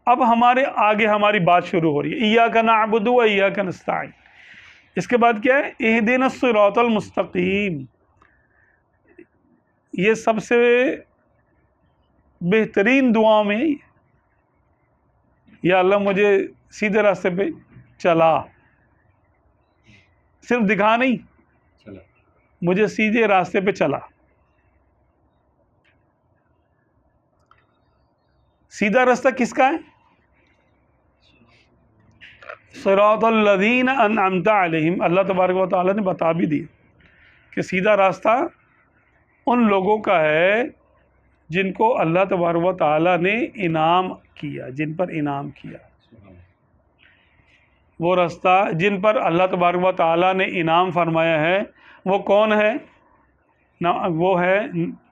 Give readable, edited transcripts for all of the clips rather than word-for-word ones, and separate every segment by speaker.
Speaker 1: اب ہمارے آگے ہماری بات شروع ہو رہی ہے، ایاک نعبد و ایاک نستعین۔ اس کے بعد کیا ہے؟ اہدنا الصراط المستقیم۔ یہ سب سے بہترین دعا میں یا اللہ مجھے سیدھے راستے پہ چلا، صرف دکھا نہیں، مجھے سیدھے راستے پہ چلا۔ سیدھا راستہ کس کا ہے؟ صراط الذین انعمت علیہم۔ اللہ تبارک و تعالیٰ نے بتا بھی دی کہ سیدھا راستہ ان لوگوں کا ہے جن کو اللہ تبارک و تعالیٰ نے انعام کیا، جن پر انعام کیا۔ وہ راستہ جن پر اللہ تبارک و تعالیٰ نے انعام فرمایا ہے وہ کون ہے؟ وہ ہے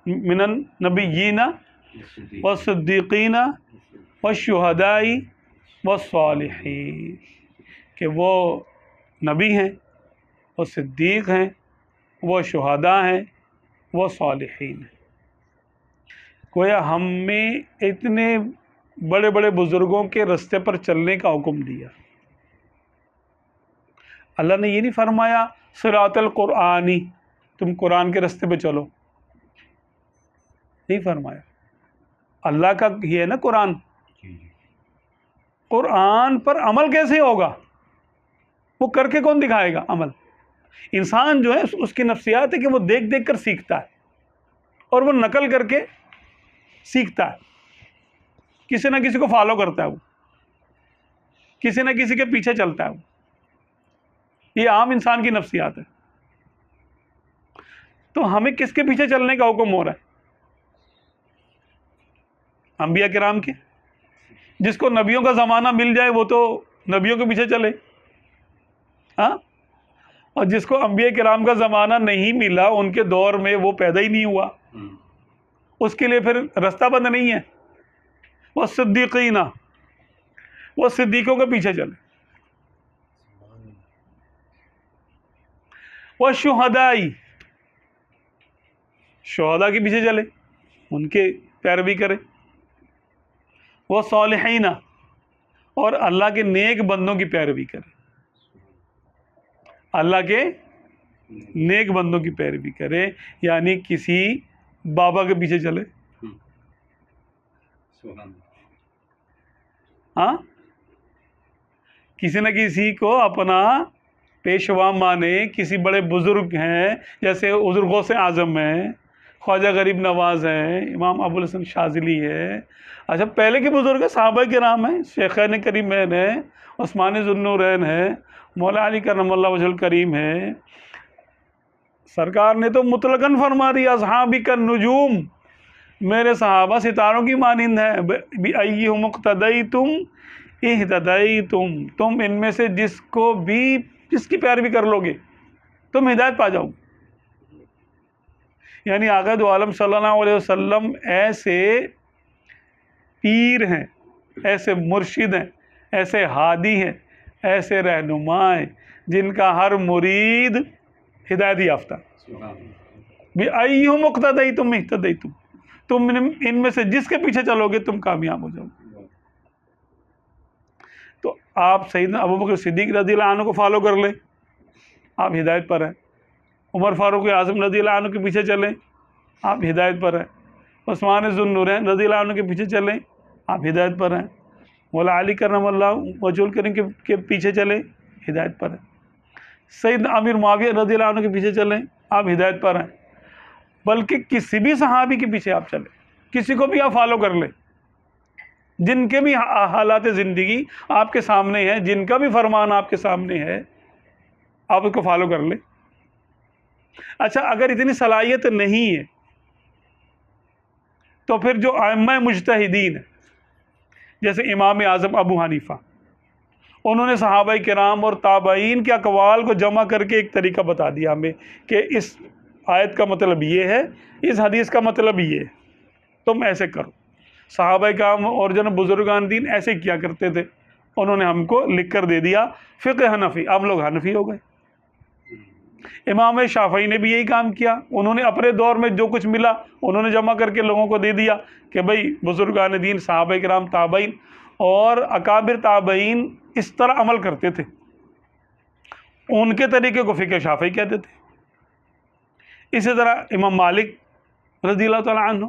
Speaker 1: من النبیین والصدیقین والشہداء والصالحین، کہ وہ نبی ہیں، وہ صدیق ہیں، وہ شہداء ہیں، وہ صالحین ہیں۔ گویا ہمیں اتنے بڑے بڑے بزرگوں کے راستے پر چلنے کا حکم دیا۔ اللہ نے یہ نہیں فرمایا صراط القرآنی، تم قرآن کے راستے پہ چلو، نہیں فرمایا۔ اللہ کا یہ ہے نا قرآن، قرآن پر عمل کیسے ہوگا؟ وہ کر کے کون دکھائے گا عمل؟ انسان جو ہے اس کی نفسیات ہے کہ وہ دیکھ دیکھ کر سیکھتا ہے اور وہ نقل کر کے سیکھتا ہے، کسی نہ کسی کو فالو کرتا ہے، وہ کسی نہ کسی کے پیچھے چلتا ہے، وہ یہ عام انسان کی نفسیات ہے۔ تو ہمیں کس کے پیچھے چلنے کا حکم ہو رہا ہے؟ انبیاء کرام کے۔ جس کو نبیوں کا زمانہ مل جائے وہ تو نبیوں کے پیچھے چلے، ہاں، اور جس کو انبیاء کرام کا زمانہ نہیں ملا، ان کے دور میں وہ پیدا ہی نہیں ہوا، اس کے لیے پھر راستہ بند نہیں ہے۔ وہ صدیقین، وہ صدیقوں کے پیچھے چلے۔ وہ شہدائی، شہداء کے پیچھے چلے، ان کے پیروی کرے۔ وہ صالحین، اور اللہ کے نیک بندوں کی پیروی کرے، اللہ کے نیک بندوں کی پیروی کرے، یعنی کسی بابا کے پیچھے چلے، ہاں، کسی نہ کسی کو اپنا پیشوا مانے، کسی بڑے بزرگ ہیں جیسے حضور غوث اعظم ہیں، خواجہ غریب نواز ہیں، امام ابو الحسن شاذلی ہے۔ اچھا، پہلے کے بزرگ ہیں، صحابہ کرام ہیں، شیخین کریمین ہیں، عثمان ذو النورین ہیں، مولا علی کرم اللہ وجہ الکریم ہے۔ سرکار نے تو مطلقاً فرما دیا اصحابی کا نجوم، میرے صحابہ ستاروں کی مانند ہیں، بِأَيِّهُمُ اقْتَدَيْتُمْ اهْتَدَيْتُمْ، تم ان میں سے جس کو بھی جس کی پیروی کر لو گے تم ہدایت پا جاؤ گے۔ یعنی آقا دو عالم صلی اللہ علیہ وسلم ایسے پیر ہیں، ایسے مرشد ہیں، ایسے ہادی ہیں، ایسے رہنما ہیں جن کا ہر مرید ہدایت یافتہ۔ بِأَيِّهُمُ اقْتَدَيْتُمْ اهْتَدَيْتُمْ، تم ان میں سے جس کے پیچھے چلو گے تم کامیاب ہو جاؤ گے۔ تو آپ سیدنا ابوبکر صدیق رضی اللہ عنہ کو فالو کر لیں، آپ ہدایت پر ہیں۔ عمر فاروق اعظم رضی اللہ عنہ کے پیچھے چلیں، آپ ہدایت پر ہیں۔ عثمان ذو النورین رضی اللہ عنہ کے پیچھے چلیں، آپ ہدایت پر ہیں۔ مولا علی کرم اللہ وجہ الکریم کے پیچھے چلیں، ہدایت پر ہیں۔ سیدنا امیر معاویہ رضی اللہ عنہ کے پیچھے چلیں، آپ ہدایت پر ہیں۔ بلکہ کسی بھی صحابی کے پیچھے آپ چلیں، کسی کو بھی آپ فالو کر لیں، جن کے بھی حالات زندگی آپ کے سامنے ہیں، جن کا بھی فرمان آپ کے سامنے ہے، آپ اس کو فالو کر لیں۔ اچھا، اگر اتنی صلاحیت نہیں ہے تو پھر جو ائمہ مجتہدین ہیں جیسے امام اعظم ابو حنیفہ، انہوں نے صحابہ کرام اور تابعین کے اقوال کو جمع کر کے ایک طریقہ بتا دیا ہمیں کہ اس آیت کا مطلب یہ ہے، اس حدیث کا مطلب یہ ہے، تم ایسے کرو۔ صحابہ کرام اور جناب بزرگان دین ایسے کیا کرتے تھے، انہوں نے ہم کو لکھ کر دے دیا فقہ حنفی، اب لوگ حنفی ہو گئے۔ امام شافعی نے بھی یہی کام کیا، انہوں نے اپنے دور میں جو کچھ ملا انہوں نے جمع کر کے لوگوں کو دے دیا کہ بھئی بزرگان دین، صحابہ کرام، تابعین، اور اکابر تابعین اس طرح عمل کرتے تھے، ان کے طریقے کو فقہ شافعی کہتے تھے. اسی طرح امام مالک رضی اللہ تعالیٰ عنہ،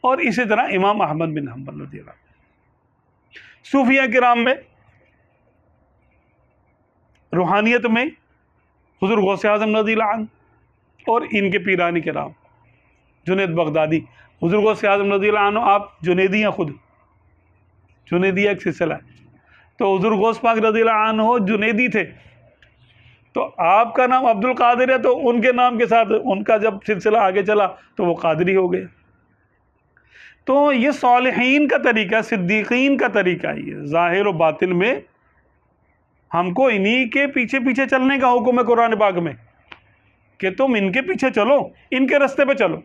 Speaker 1: اور اسی طرح امام احمد بن حنبل رضی اللہ عنہ. صوفیہ کرام میں روحانیت میں حضور غوث اعظم رضی اللہ عنہ اور ان کے پیرانی کرام جنید بغدادی. حضور غوث اعظم رضی اللہ عنہ آپ جنیدی ہیں، خود جنیدی ایک سلسلہ ہے، تو حضور غوث پاک رضی اللہ عنہ جنیدی تھے، تو آپ کا نام عبد القادر ہے، تو ان کے نام کے ساتھ ان کا جب سلسلہ آگے چلا تو وہ قادری ہو گئے. تو یہ صالحین کا طریقہ، صدیقین کا طریقہ، یہ ظاہر و باطن میں ہم کو انہی کے پیچھے پیچھے چلنے کا حکم ہے قرآن پاک میں، کہ تم ان کے پیچھے چلو، ان کے رستے پہ چلو.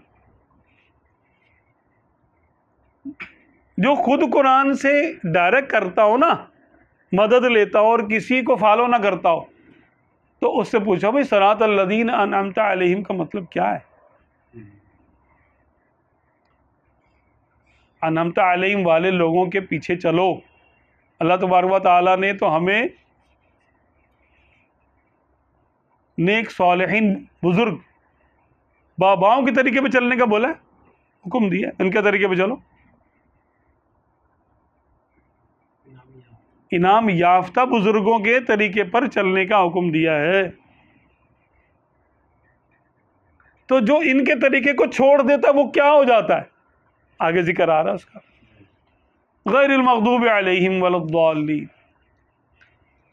Speaker 1: جو خود قرآن سے ڈائریکٹ کرتا ہو نا، مدد لیتا ہو اور کسی کو فالو نہ کرتا ہو، تو اس سے پوچھو بھائی صراط الذین انعمت علیہم کا مطلب کیا ہے؟ انعمت علیہم والے لوگوں کے پیچھے چلو. اللہ تبارک و تعالیٰ نے تو ہمیں نیک صالحین بزرگ باباؤں کے طریقے پہ چلنے کا بولا ہے، حکم دیا ہے، ان کے طریقے پہ چلو. انعام یافتہ بزرگوں کے طریقے پر چلنے کا حکم دیا ہے. تو جو ان کے طریقے کو چھوڑ دیتا ہے وہ کیا ہو جاتا ہے؟ آگے ذکر آ رہا ہے اس کا، غیر المغضوب علیہم ولا الضالین.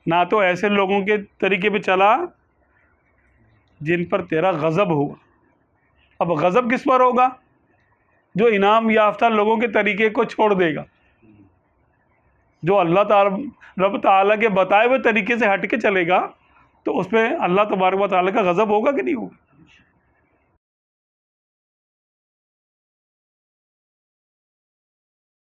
Speaker 1: نہ تو ایسے لوگوں کے طریقے پہ چلا جن پر تیرا غضب ہوگا. اب غضب کس پر ہوگا؟ جو انعام یافتہ لوگوں کے طریقے کو چھوڑ دے گا، جو اللہ تعالی رب تعالیٰ کے بتائے ہوئے طریقے سے ہٹ کے چلے گا، تو اس پہ اللہ تبارک و تعالیٰ کا غضب ہوگا کہ نہیں ہوگا؟